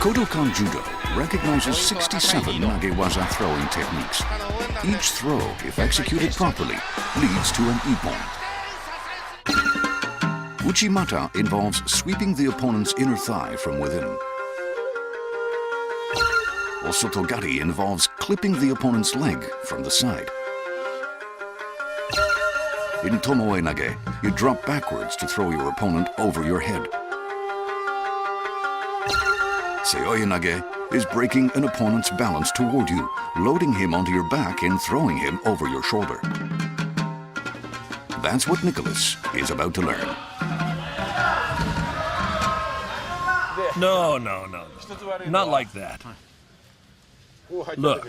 Kodokan Judo recognizes 67 nagewaza throwing techniques. Each throw, if executed properly, leads to an ippon. Uchimata involves sweeping the opponent's inner thigh from within. Osotogari involves clipping the opponent's leg from the side. In tomoe nage, you drop backwards to throw your opponent over your head. Seoi nage is breaking an opponent's balance toward you, loading him onto your back and throwing him over your shoulder. That's what Nicholas is about to learn. No. Not like that. Look.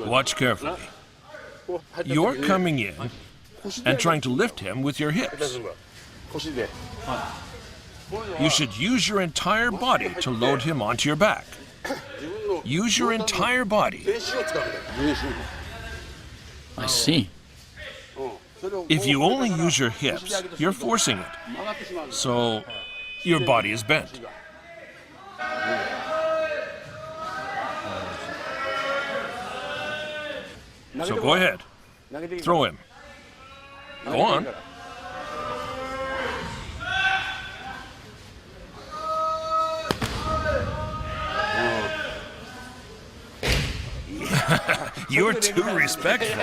Watch carefully. You're coming in and trying to lift him with your hips. You should use your entire body to load him onto your back. Use your entire body. I see. If you only use your hips, you're forcing it. So your body is bent. So go ahead. Throw him. Go on. You're too respectful.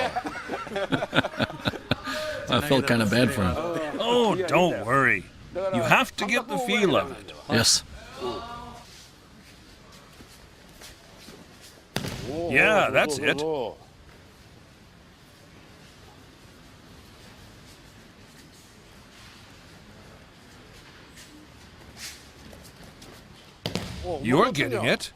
I felt kind of bad for him. Oh, don't worry. You have to get the feel of it. Yes. Yeah, that's it. You're getting it.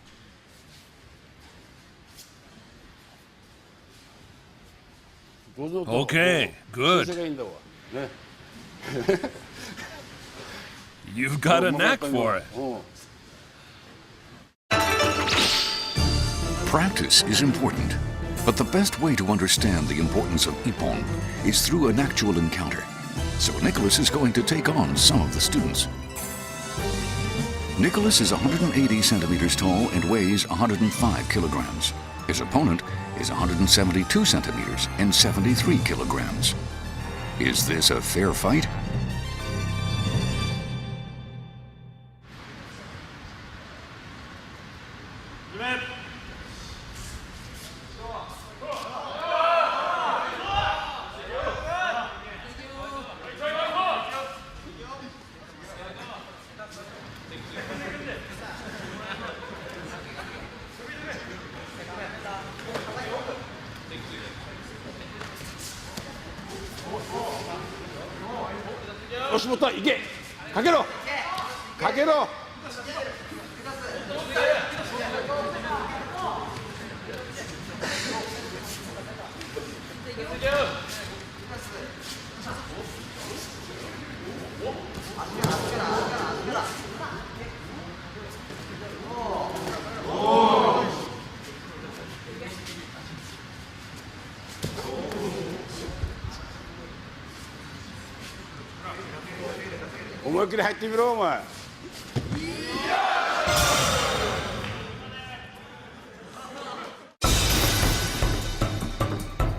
Okay, good. You've got a knack for it. Practice is important, but the best way to understand the importance of ippon is through an actual encounter. So Nicholas is going to take on some of the students. Nicholas is 180 centimeters tall and weighs 105 kilograms. His opponent is 172 centimeters and 73 kilograms. Is this a fair fight?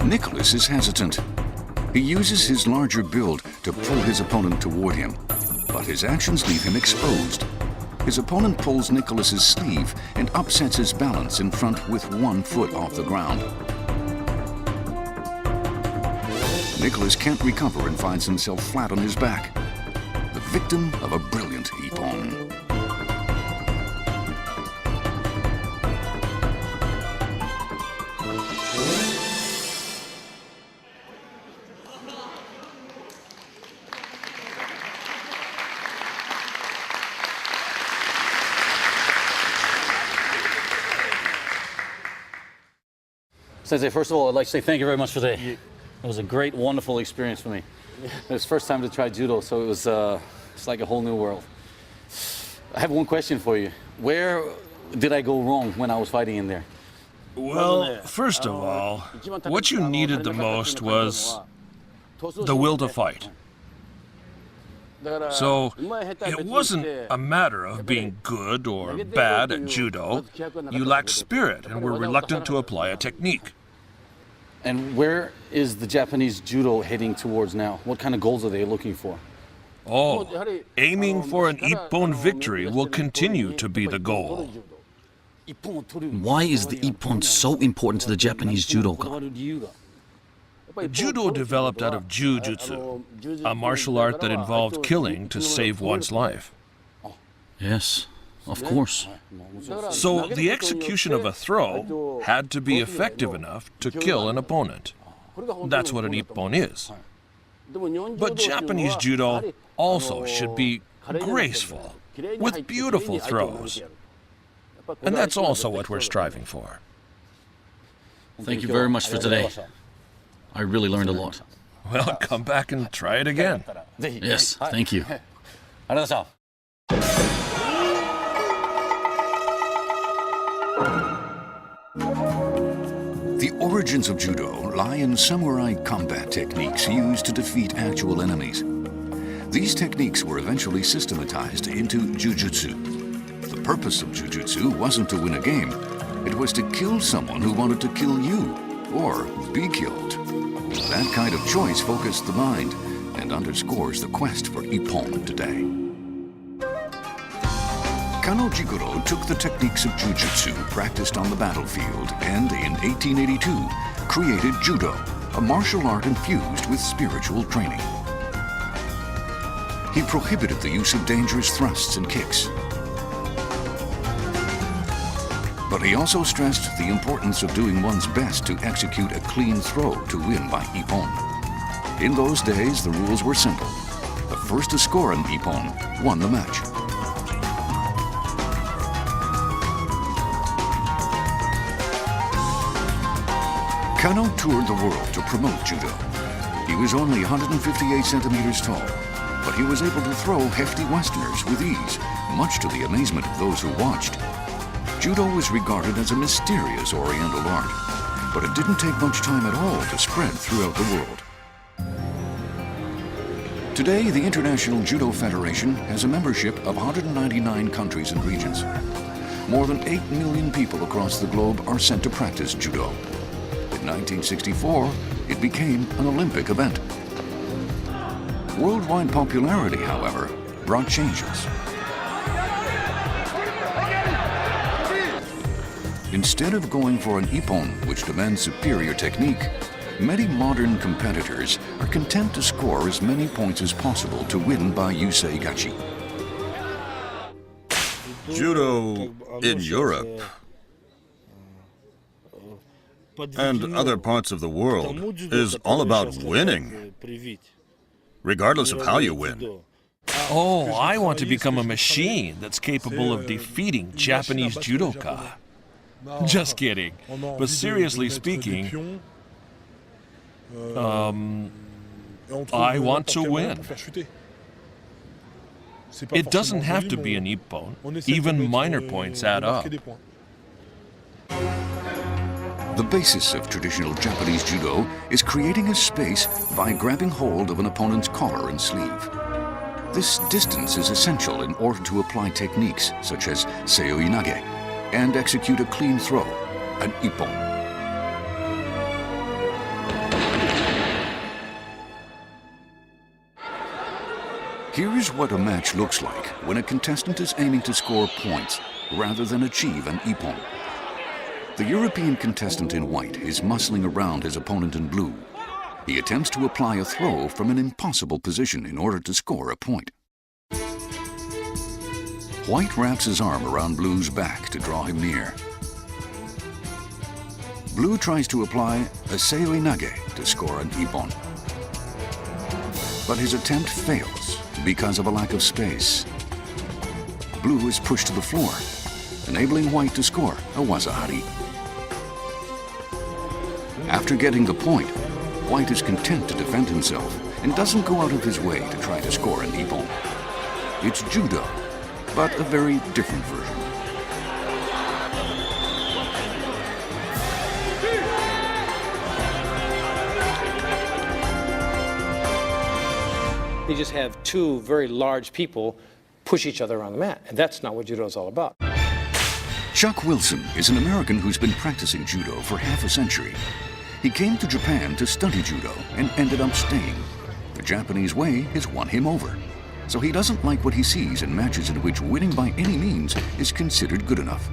Nicholas is hesitant. He uses his larger build to pull his opponent toward him, but his actions leave him exposed. His opponent pulls Nicholas's sleeve and upsets his balance in front with 1 foot off the ground. Nicholas can't recover and finds himself flat on his back, the victim of a brilliant ippon. Sensei, first of all, I'd like to say thank you very much for today. It was a great, wonderful experience for me. It was the first time to try judo, so it was it's like a whole new world. I have one question for you. Where did I go wrong when I was fighting in there? Well, first of all, what you needed the most was the will to fight. So it wasn't a matter of being good or bad at judo. You lacked spirit and were reluctant to apply a technique. And where is the Japanese judo heading towards now? What kind of goals are they looking for? Oh, aiming for an ippon victory will continue to be the goal. Why is the ippon so important to the Japanese judoka? Judo developed out of jujutsu, a martial art that involved killing to save one's life. Yes, of course. So the execution of a throw had to be effective enough to kill an opponent. That's what an ippon is. But Japanese judo also should be graceful, with beautiful throws. And that's also what we're striving for. Thank you very much for today. I really learned a lot. Well, come back and try it again. Yes, thank you. The origins of judo lie in samurai combat techniques used to defeat actual enemies. These techniques were eventually systematized into jujutsu. The purpose of jujutsu wasn't to win a game. It was to kill someone who wanted to kill you, or be killed. That kind of choice focused the mind and underscores the quest for ippon today. Kano Jigoro took the techniques of jujutsu practiced on the battlefield and, in 1882, created judo, a martial art infused with spiritual training. He prohibited the use of dangerous thrusts and kicks. But he also stressed the importance of doing one's best to execute a clean throw to win by ippon. In those days, the rules were simple. The first to score an ippon won the match. Kano toured the world to promote judo. He was only 158 centimeters tall, but he was able to throw hefty westerners with ease, much to the amazement of those who watched. Judo was regarded as a mysterious Oriental art, but it didn't take much time at all to spread throughout the world. Today, the International Judo Federation has a membership of 199 countries and regions. More than 8 million people across the globe are sent to practice judo. In 1964, it became an Olympic event. Worldwide popularity, however, brought changes. Instead of going for an ippon, which demands superior technique, many modern competitors are content to score as many points as possible to win by yusei gachi. Judo in Europe and other parts of the world is all about winning, regardless of how you win. Oh, I want to become a machine that's capable of defeating Japanese judoka. Just kidding. But seriously speaking, I want to win. It doesn't have to be an ippon. Even minor points add up. The basis of traditional Japanese judo is creating a space by grabbing hold of an opponent's collar and sleeve. This distance is essential in order to apply techniques such as seoi nage and execute a clean throw, an ippon. Here's what a match looks like when a contestant is aiming to score points rather than achieve an ippon. The European contestant in white is muscling around his opponent in blue. He attempts to apply a throw from an impossible position in order to score a point. White wraps his arm around Blue's back to draw him near. Blue tries to apply a seoi nage to score an ippon. But his attempt fails because of a lack of space. Blue is pushed to the floor, enabling White to score a wazahari. After getting the point, White is content to defend himself and doesn't go out of his way to try to score an ippon. It's judo, but a very different version. You just have two very large people push each other around the mat, and that's not what judo is all about. Chuck Wilson is an American who's been practicing judo for half a century. He came to Japan to study judo and ended up staying. The Japanese way has won him over. So he doesn't like what he sees in matches in which winning by any means is considered good enough.